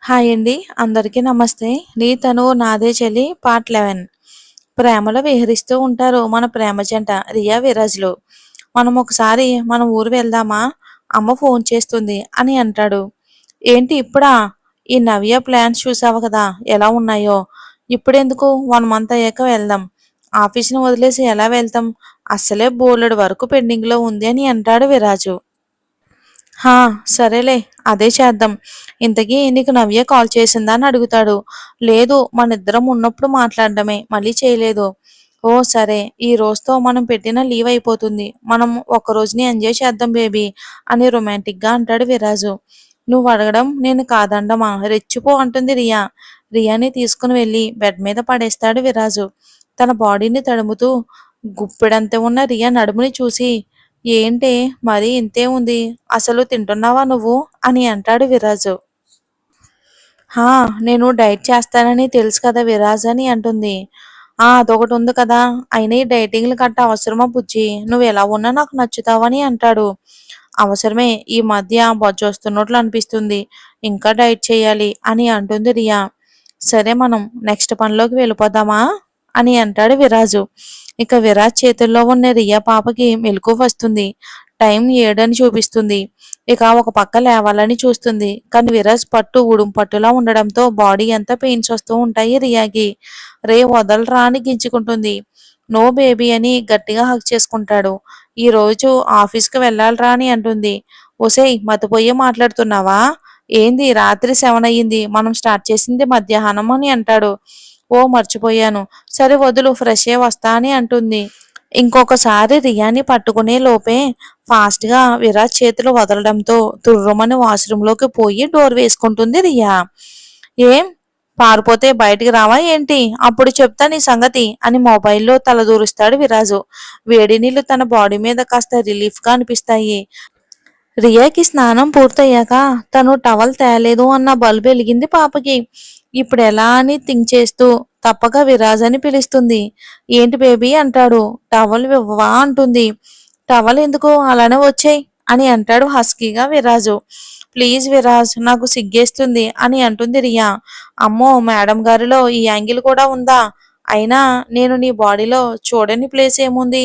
Hi అండి. అందరికీ నమస్తే. 'నీ తనువు నాదే చెలి' పార్ట్ 11. ప్రేమలో విహరిస్తూ ఉంటారు మన ప్రేమ జంట రియా, విరాజ్‌లు. మనం ఒకసారి మన ఊరు వెళ్దామా? అమ్మ ఫోన్ చేస్తుంది అని అంటాడు. ఏంటి ఇప్పుడా? ఈ నవ్య ప్లాన్స్ చూసావు కదా ఎలా ఉన్నాయో. ఇప్పుడెందుకు 1 మంత్ అయ్యాక వెళ్దాం. ఆఫీస్‌ని వదిలేసి ఎలా వెళ్తాం? అస్సలే బోలెడు వర్క్ పెండింగ్‌లో ఉంది అని అంటాడు విరాజు. హా! సరేలే అదే చేద్దాం. ఇంతకీ నీకు నవ్య కాల్ చేసిందా అని అడుగుతాడు. లేదు మనిద్దరం ఉన్నప్పుడు మాట్లాడడమే. మళ్ళీ చేయలేదు. ఓ సరే. ఈ రోజుతో మనం పెట్టిన లీవ్ అయిపోతుంది. మనం ఒక్క రోజుని ఎంజాయ్ చేద్దాం బేబీ అని రొమాంటిక్‌గా అంటాడు విరాజు. నువ్వు అడగడం నేను కాదనడమా? రెచ్చిపో అంటుంది రియా. రియాని తీసుకుని వెళ్ళి బెడ్ మీద పడేస్తాడు విరాజు. తన బాడీని తడుముతూ గుప్పెడంత ఉన్న రియా నడుముని చూసి ఏంటే మరీ ఇంతే ఉంది. అసలు తింటున్నావా నువ్వు? అని అంటాడు విరాజు. హా! నేను డైట్ చేస్తానని తెలుసు కదా విరాజ్ అని అంటుంది. అదొకటి ఉంది కదా! అయినా ఈ డైటింగ్‌లు గట్టా అవసరమా బుజ్జీ? నువ్వెలా ఉన్నా నాకు నచ్చుతావని అంటాడు. అవసరమే. ఈ మధ్య బొజ్జొస్తున్నట్లు అనిపిస్తుంది. ఇంకా డైట్ చేయాలి అని అంటుంది రియా. సరే మనం నెక్స్ట్ పనిలోకి వెళ్ళిపోదామా? అని అంటాడు విరాజు. ఇక విరాజ్ చేతుల్లో ఉన్న రియా పాపకి మెలకువ వస్తుంది. టైం 7 అని చూపిస్తుంది. ఇక ఒక పక్క లేవాలని చూస్తుంది. కానీ విరాజ్ పట్టు ఉడుం పట్టులా ఉండడంతో బాడీ అంతా పెయిన్స్ వస్తూ ఉంటాయి రియాకి. రే వదలరా అని గించుకుంటుంది. నో బేబీ అని గట్టిగా హగ్ చేసుకుంటాడు. ఈ రోజు ఆఫీస్‌కి వెళ్ళాలిరా అని అంటుంది. ఒసేయ్ మతిపోయే మాట్లాడుతున్నావా? ఏంది రాత్రి 7 అయ్యింది. మనం స్టార్ట్ చేసింది మధ్యాహ్నం అని అంటాడు. ఓ మర్చిపోయాను. సరే వదులు ఫ్రెష్ అయ్యి వస్తా అని అంటుంది. ఇంకొకసారి రియాని పట్టుకునే లోపే ఫాస్ట్‌గా విరాజ్ చేతులు వదలడంతో తుర్రుమని వాష్‌రూమ్‌లోకి పోయి డోర్ వేసుకుంటుంది రియా. ఏం పారిపోతే బయటికి రావా ఏంటి? అప్పుడు చెప్తా నీ సంగతి అని మొబైల్‌లో తలదూరుస్తాడు విరాజు. వేడి నీళ్లు తన బాడీ మీద కాస్త రిలీఫ్‌గా అనిపిస్తాయి. రియాకి స్నానం పూర్తయ్యాక తను టవల్ తేలేదు అన్న బల్బు వెలిగింది పాపకి. ఇప్పుడెలా అని థింక్ చేస్తూ తప్పక విరాజ్ అని పిలుస్తుంది. ఏంటి బేబీ అంటాడు. టవల్ ఇవ్వవా అంటుంది. టవల్ ఎందుకు అలానే వచ్చేయ్ అని అంటాడు హస్కీగా విరాజు. ప్లీజ్ విరాజ్ నాకు సిగ్గేస్తుంది అని అంటుంది రియా. అమ్మో మేడం గారిలో ఈ యాంగిల్ కూడా ఉందా? అయినా నేను నీ బాడీలో చూడని ప్లేస్ ఏముంది?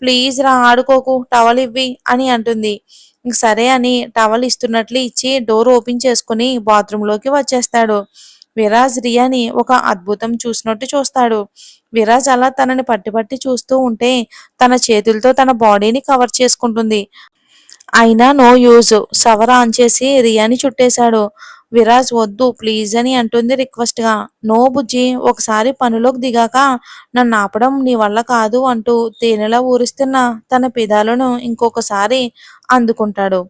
ప్లీజ్ రా ఆడుకోకు టవల్ ఇవ్వి అని అంటుంది. ఇంక సరే అని టవల్ ఇస్తున్నట్లు ఇచ్చి డోర్ ఓపెన్ చేసుకుని బాత్రూంలోకి వచ్చేస్తాడు. విరాజ్ రియాని ఒక అద్భుతం చూసినట్టు చూస్తాడు. విరాజ్ అలా తనని పట్టి పట్టి చూస్తూ ఉంటే తన చేతులతో తన బాడీని కవర్ చేసుకుంటుంది. అయినా నో యూజ్. షవర్ ఆన్ చేసి రియాని చుట్టేశాడు. విరాజ్ వద్దు ప్లీజ్ అని అంటుంది రిక్వెస్ట్‌గా. నో బుజ్జి ఒకసారి పనిలోకి దిగాక నన్ను ఆపడం నీ వల్ల కాదు అంటూ తేనెలా ఊరిస్తున్న తన పెదాలను ఇంకొకసారి అందుకుంటాడు.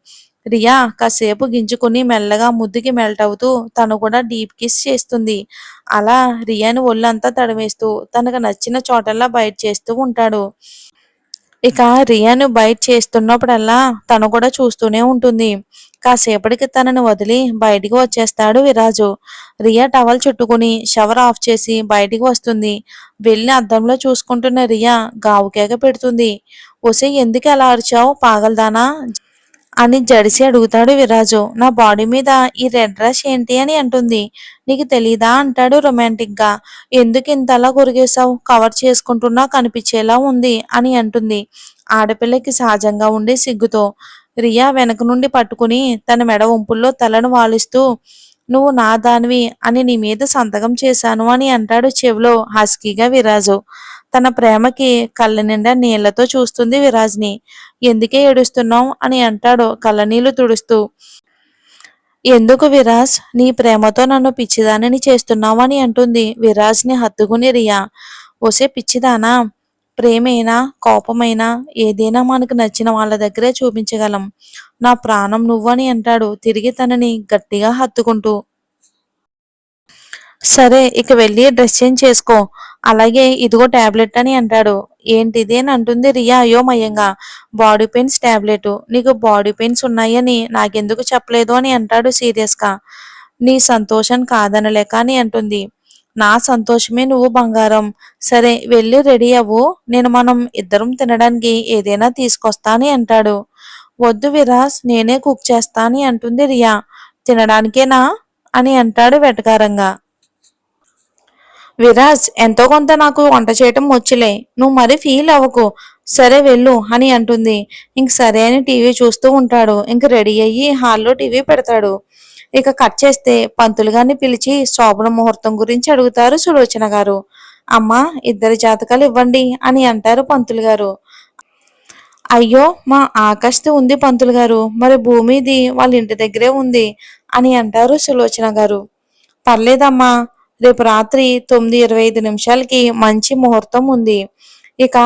రియా కాసేపు గింజుకుని మెల్లగా ముద్దుకి మెల్ట్ అవుతూ తను కూడా డీప్ కిస్ చేస్తుంది. అలా రియాని ఒళ్ళంతా తడిమేస్తూ తనకు నచ్చిన చోటల్లా బైట్ చేస్తూ ఉంటాడు. ఇక రియాను బైట్ చేస్తున్నప్పుడల్లా తను కూడా చూస్తూనే ఉంటుంది. కాసేపటికి తనని వదిలి బయటికి వచ్చేస్తాడు విరాజు. రియా టవల్ చుట్టుకుని షవర్ ఆఫ్ చేసి బయటికి వస్తుంది. వెళ్ళి అద్దంలో చూసుకుంటున్న రియా గావుకేక పెడుతుంది. ఒసేయ్ ఎందుకు అలా అరిచావు పాగలదానా అని జడిసి అడుగుతాడు విరాజు. నా బాడీ మీద ఈ రెడ్ రష్ ఏంటి అని అంటుంది. నీకు తెలీదా అంటాడు రొమాంటిక్‌గా. ఎందుకు ఇంతలా కొరిగేశావు? కవర్ చేసుకుంటున్నా కనిపించేలా ఉంది అని అంటుంది. ఆడపిల్లకి సహజంగా ఉండే సిగ్గుతో. రియా వెనక నుండి పట్టుకుని తన మెడ వంపుల్లో తలను వాలిస్తూ నువ్వు నా దానివి అని నీ మీద సంతకం చేశాను అని అంటాడు చెవిలో హస్కీగా విరాజు. తన ప్రేమకి కళ్ళ నిండా నీళ్లతో చూస్తుంది విరాజ్‌ని. ఎందుకే ఏడుస్తున్నావు అని అంటాడు కళ్ళనీళ్లు తుడుస్తూ. ఎందుకు విరాజ్ నీ ప్రేమతో నన్ను పిచ్చిదానిని చేస్తున్నావు అని అంటుంది విరాజ్‌ని హత్తుకుని రియా. ఒసే పిచ్చిదానా ప్రేమైనా కోపమైనా ఏదైనా మనకు నచ్చిన వాళ్ళ దగ్గరే చూపించగలం. నా ప్రాణం నువ్వు అని అంటాడు తిరిగి తనని గట్టిగా హత్తుకుంటూ. సరే ఇక వెళ్ళి డ్రెస్ చేంజ్ చేసుకో. అలాగే ఇదిగో టాబ్లెట్ అని అంటాడు. ఏంటిది అని అంటుంది రియా అయోమయంగా. Body pains tablet. నీకు బాడీ పెయిన్స్ ఉన్నాయని నాకెందుకు చెప్పలేదు అని అంటాడు సీరియస్‌గా. నీ సంతోషం కాదనలేక అని అంటుంది. నా సంతోషమే నువ్వు బంగారం. సరే వెళ్ళి రెడీ అవ్వు. మనం ఇద్దరం తినడానికి ఏదైనా తీసుకొస్తా అని అంటాడు. వద్దు విరాస్ నేనే కుక్ చేస్తా అని అంటుంది రియా. తినడానికేనా? అని అంటాడు వెటకారంగా. విరాజ్, ఎంతో కొంత నాకు వంట చేయటం వచ్చులే, నువ్వు మరి ఫీల్ అవ్వకు, సరే వెళ్ళు అని అంటుంది. ఇంక సరే అని టీవీ చూస్తూ ఉంటాడు. ఇంక రెడీ అయ్యి హాల్లో టీవీ పెడతాడు. ఇక కట్ చేస్తే పంతులు గారిని పిలిచి శోభన ముహూర్తం గురించి అడుగుతారు సులోచన గారు. అమ్మా, ఇద్దరి జాతకాలు ఇవ్వండి అని అంటారు పంతులు గారు. అయ్యో, మా ఆకాష్ది ఉంది పంతులు గారు, మరి భూమిది వాళ్ళ ఇంటి దగ్గరే ఉంది అని అంటారు సులోచన గారు. పర్లేదమ్మా, రేపు రాత్రి 9:25 మంచి ముహూర్తం ఉంది. ఇక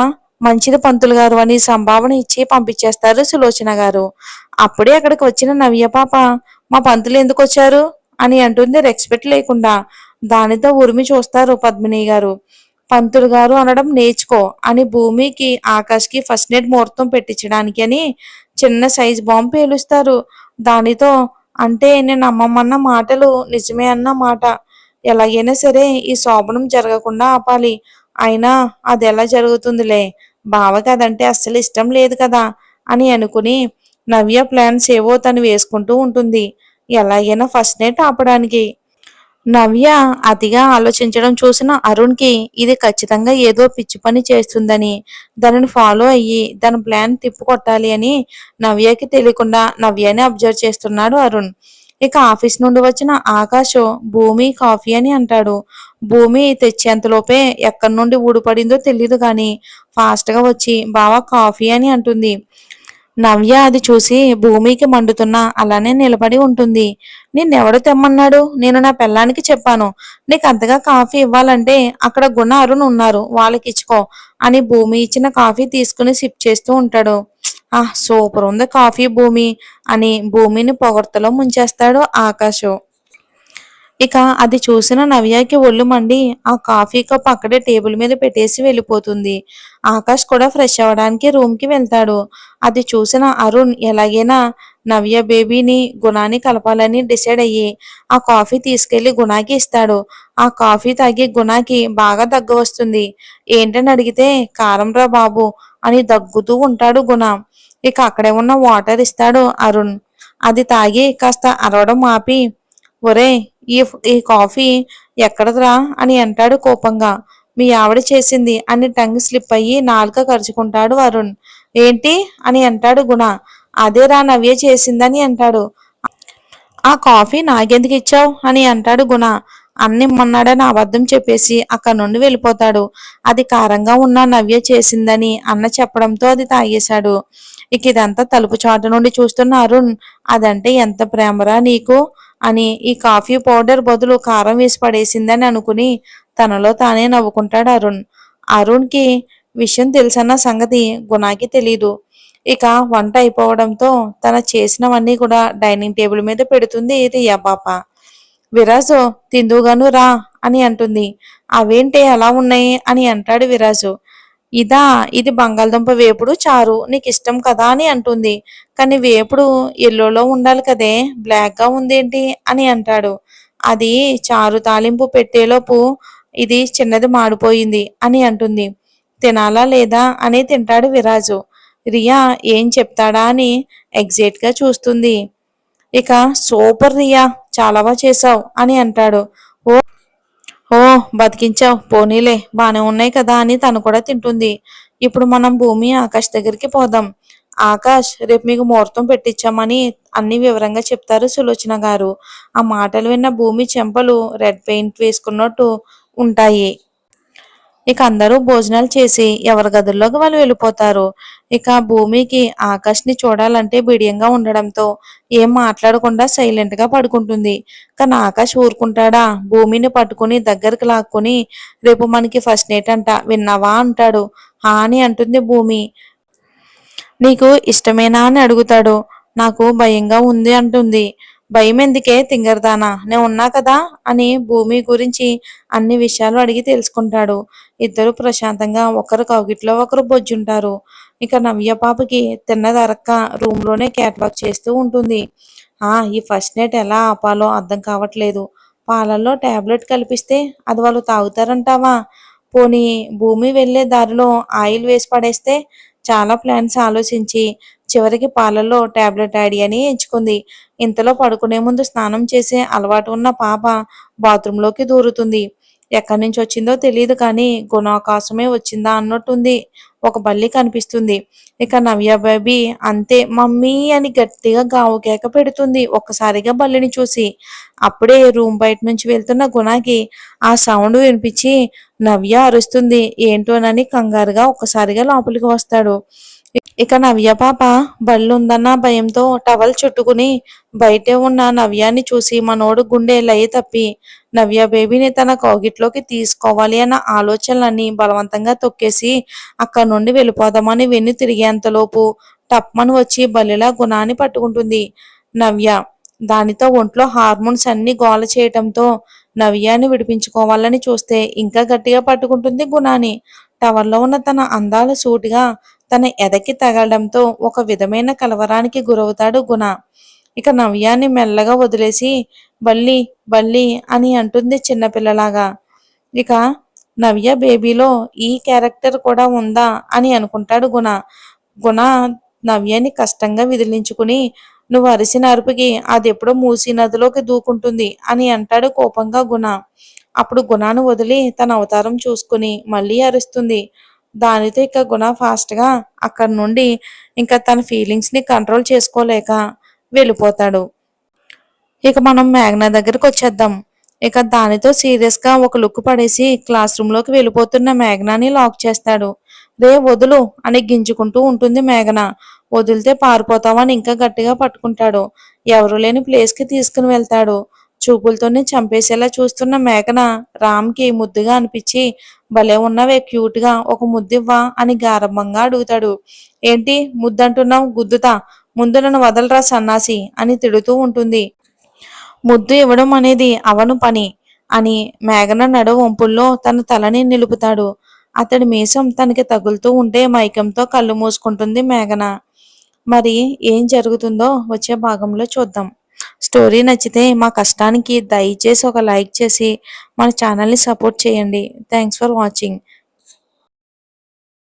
మంచిది పంతులు గారు అని సంభావన ఇచ్చి పంపించేస్తారు సులోచన గారు. అప్పుడే అక్కడికి వచ్చిన నవ్య పాప, మా పంతులు ఎందుకు వచ్చారు అని అంటుంది రెస్పెక్ట్ లేకుండా. దానితో ఉరిమి చూస్తారు పద్మిని గారు. పంతులు గారు అనడం నేర్చుకో అని భూమికి ఆకాష్కి ఫస్ట్ నైట్ ముహూర్తం పెట్టించడానికి అని చిన్న సైజ్ బాంబు పేలుస్తారు. దానితో అంటే నేను అమ్మమ్మన్న మాటలు నిజమే అన్న మాట. ఎలాగైనా సరే ఈ శోభనం జరగకుండా ఆపాలి. అయినా అది ఎలా జరుగుతుందిలే, బావకి అదంటే అస్సలు ఇష్టం లేదు కదా అని అనుకుని నవ్య ప్లాన్స్ ఏవో తను వేసుకుంటూ ఉంటుంది, ఎలాగైనా ఫస్ట్ నైట్ ఆపడానికి. నవ్య అతిగా ఆలోచించడం చూసిన అరుణ్కి ఇది ఖచ్చితంగా ఏదో పిచ్చి పని చేస్తుందని, దానిని ఫాలో అయ్యి దాని ప్లాన్ తిప్పుకొట్టాలి అని నవ్యకి తెలియకుండా నవ్యని అబ్జర్వ్ చేస్తున్నాడు అరుణ్. ఇక ఆఫీస్ నుండి వచ్చిన ఆకాశ్ భూమి కాఫీ అని అంటాడు. భూమి తెచ్చేంతలోపే ఎక్కడి నుండి ఊడిపడిందో తెలియదు కానీ ఫాస్ట్గా వచ్చి బావా కాఫీ అని అంటుంది. నవ్య అది చూసి భూమికి మండుతున్నా అలానే నిలబడి ఉంటుంది. నిన్నెవడు తెమ్మన్నాడు, నేను నా పెళ్ళానికి చెప్పాను, నీకు అంతగా కాఫీ ఇవ్వాలంటే అక్కడ గుణ అరుణ్ ఉన్నారు, వాళ్ళకి ఇచ్చుకో అని భూమి ఇచ్చిన కాఫీ తీసుకుని సిప్ చేస్తూ ఉంటాడు. సూపర్ ఉంది కాఫీ భూమి అని భూమిని పొగడ్తలో ముంచేస్తాడు ఆకాశం. ఇక అది చూసిన నవ్యకి ఒళ్ళు మండి ఆ కాఫీ కప్ అక్కడే టేబుల్ మీద పెట్టేసి వెళ్ళిపోతుంది. ఆకాష్ కూడా ఫ్రెష్ అవ్వడానికి రూమ్ కి వెళ్తాడు. అది చూసిన అరుణ్ ఎలాగైనా నవ్య బేబీని గుణాన్ని కలపాలని డిసైడ్ అయ్యి ఆ కాఫీ తీసుకెళ్లి గుణాకి ఇస్తాడు. ఆ కాఫీ తాగి గుణాకి బాగా దగ్గు వస్తుంది. ఏంటని అడిగితే కారం రా బాబు అని దగ్గుతూ ఉంటాడు గుణ. ఇక అక్కడే ఉన్న వాటర్ ఇస్తాడు అరుణ్. అది తాగి కాస్త అరవడం ఆపి, ఒరే, ఈ ఈ కాఫీ ఎక్కడదిరా అని అంటాడు కోపంగా. మీ ఆవిడ చేసింది అని టంగ్ స్లిప్ అయ్యి నాలుక కరుచుకుంటాడు అరుణ్. ఏంటి అని అంటాడు గుణ. అదేరా నవ్య చేసిందని అంటాడు. ఆ కాఫీ నాకెందుకు ఇచ్చావు అని అంటాడు గుణ. అన్ని మొన్నాడని అబద్ధం చెప్పేసి అక్కడి నుండి వెళ్ళిపోతాడు. అది కారంగా ఉన్న నవ్య చేసిందని అన్న చెప్పడంతో అది తాగేశాడు. ఇక ఇదంతా తలుపు చాటు నుండి చూస్తున్న అరుణ్, అదంటే ఎంత ప్రేమరా నీకు అని ఈ కాఫీ పౌడర్ బదులు కారం వేసి పడేసిందని అనుకుని తనలో తానే నవ్వుకుంటాడు అరుణ్. అరుణ్కి విషయం తెలుసన్న సంగతి గుణాకి తెలీదు. ఇక వంట అయిపోవడంతో తన చేసినవన్నీ కూడా డైనింగ్ టేబుల్ మీద పెడుతుంది రియా పాప. విరాజు, తిందుగాను రా అని అంటుంది. అవేంటే అలా ఉన్నాయి అని అంటాడు విరాజు. ఇది బంగాళదుంప వేపుడు చారు, నీకు ఇష్టం కదా అని అంటుంది. కానీ వేపుడు ఎల్లోలో ఉండాలి కదే, బ్లాక్గా ఉందేంటి అని అంటాడు. అది చారు తాలింపు పెట్టేలోపు ఇది చిన్నది మాడిపోయింది అని అంటుంది. తినాలా లేదా అని తింటాడు విరాజు. రియా ఏం చెప్తాడా అని ఎగ్జైట్గా చూస్తుంది. ఇక సూపర్ రియా, చాలా బాగా చేసావు అని అంటాడు. ఓ ఓ బతికించావు, పోనీలే, బానే ఉన్నాయి కదా అని తను కూడా తింటుంది. ఇప్పుడు మనం భూమి ఆకాష్ దగ్గరికి పోదాం. ఆకాష్, రేపు మీకు ముహూర్తం పెట్టించామని అన్ని వివరంగా చెప్తారు సులోచన గారు. ఆ మాటలు విన్న భూమి చెంపలు రెడ్ పెయింట్ వేసుకున్నట్టు ఉంటాయి. ఇక అందరూ భోజనాలు చేసి ఎవరి గదుల్లోకి వాళ్ళు వెళ్ళిపోతారు. ఇక భూమికి ఆకాష్ని చూడాలంటే బిడియంగా ఉండడంతో ఏం మాట్లాడకుండా సైలెంట్ గా పడుకుంటుంది. కానీ ఆకాష్ ఊరుకుంటాడా? భూమిని పట్టుకుని దగ్గరికి లాక్కుని రేపు మనకి ఫస్ట్ నైట్ అంట, విన్నావా అంటాడు. అని అంటుంది భూమి. నీకు ఇష్టమేనా అని అడుగుతాడు. నాకు భయంగా ఉంది అంటుంది. భయం ఎందుకే తింగరదానా, నేను ఉన్నా కదా అని భూమి గురించి అన్ని విషయాలు అడిగి తెలుసుకుంటాడు. ఇద్దరు ప్రశాంతంగా ఒకరు కౌగిట్లో ఒకరు బొజ్జుంటారు. ఇక నవ్య పాపకి తిన్నదరక్క రూమ్ లోనే క్యాట్ వాక్ చేస్తూ ఉంటుంది. ఈ ఫస్ట్ నైట్ ఎలా ఆపాలో అర్థం కావట్లేదు. పాలల్లో టాబ్లెట్ కల్పిస్తే అది వాళ్ళు తాగుతారంటావా? పోనీ భూమి వెళ్లే దారిలో ఆయిల్ వేసి పడేస్తే చాలా ప్లాన్స్ ఆలోచించి చివరికి పాలల్లో టాబ్లెట్ ఐడియాని ఎంచుకుంది. ఇంతలో పడుకునే ముందు స్నానం చేసే అలవాటు ఉన్న పాప బాత్రూంలోకి దూరుతుంది. ఎక్కడి నుంచి వచ్చిందో తెలియదు కానీ గుణాకాశమే వచ్చిందా అన్నట్టుంది. ఒక బల్లి కనిపిస్తుంది. ఇక నవ్య బేబీ అంతే మమ్మీ అని గట్టిగా గావు కేక పెడుతుంది ఒక్కసారిగా బల్లిని చూసి. అప్పుడే రూమ్ బయట నుంచి వెళ్తున్న గుణకి ఆ సౌండ్ వినిపించి నవ్య అరుస్తుంది. ఏంటోనని కంగారుగా ఒక్కసారిగా లోపలికి వస్తాడు. ఇక నవ్య పాప బళ్ళుందన్న భయంతో టవల్ చుట్టుకుని బయటే ఉన్న నవ్యాన్ని చూసి మనోడు గుండె లయ తప్పి నవ్య బేబీని తన కౌగిట్లోకి తీసుకోవాలి అన్న ఆలోచనలన్నీ బలవంతంగా తొక్కేసి అక్కడి నుండి వెళ్ళిపోదామని వెన్ను తిరిగేంతలోపు టప్మని వచ్చి బల్లిలా గుణాన్ని పట్టుకుంటుంది నవ్య. దానితో ఒంట్లో హార్మోన్స్ అన్ని గోల చేయటంతో నవ్యాన్ని విడిపించుకోవాలని చూస్తే ఇంకా గట్టిగా పట్టుకుంటుంది గుణాన్ని. టవర్లో ఉన్న తన అందాల సూటిగా తన ఎదకి తగలడంతో ఒక విధమైన కలవరానికి గురవుతాడు గుణ. ఇక నవ్యాన్ని మెల్లగా వదిలేసి బల్లి బల్లి అని అంటుంది చిన్నపిల్లలాగా. ఇక నవ్య బేబీలో ఈ క్యారెక్టర్ కూడా ఉందా అని అనుకుంటాడు గుణ. గుణ నవ్యాన్ని కష్టంగా విదిలించుకుని నువ్వు అరిసిన అరుపుకి అది ఎప్పుడో మూసీ నదిలోకి దూకుంటుంది అని అంటాడు కోపంగా గుణ. అప్పుడు గుణాను వదిలి తన అవతారం చూసుకుని మళ్ళీ అరుస్తుంది. దానితో ఇక గుణ ఫాస్ట్గా అక్కడి నుండి ఇంకా తన ఫీలింగ్స్ని కంట్రోల్ చేసుకోలేక వెళ్ళిపోతాడు. ఇక మనం మేఘన దగ్గరకు వచ్చేద్దాం. ఇక దానితో సీరియస్గా ఒక లుక్ పడేసి క్లాస్ రూమ్లోకి వెళ్ళిపోతున్న మేఘనాని లాక్ చేస్తాడు. రే వదులు అని గింజుకుంటూ ఉంటుంది మేఘన. వదిలితే పారిపోతావని ఇంకా గట్టిగా పట్టుకుంటాడు. ఎవరు లేని ప్లేస్కి తీసుకుని వెళ్తాడు. చూపులతోనే చంపేసేలా చూస్తున్న మేఘన రామ్కి ముద్దుగా అనిపించి భలే ఉన్నవే క్యూట్గా ఒక ముద్దివ్వా అని గారభంగా అడుగుతాడు. ఏంటి ముద్దంటున్నావు గుద్దుతా ముందు నన్ను వదలరా సన్నాసి అని తిడుతూ ఉంటుంది. ముద్దు ఇవ్వడం అనేది అవను పని అని మేఘన నడు వంపుల్లో తన తలని నిలుపుతాడు. అతడి మీసం తనకి తగులుతూ ఉంటే మైకంతో కళ్ళు మూసుకుంటుంది మేఘన. మరి ఏం జరుగుతుందో వచ్చే భాగంలో చూద్దాం. స్టోరీ నచ్చితే మా కష్టానికి దయచేసి ఒక లైక్ చేసి మన ఛానల్ని సపోర్ట్ చేయండి. Thanks for watching.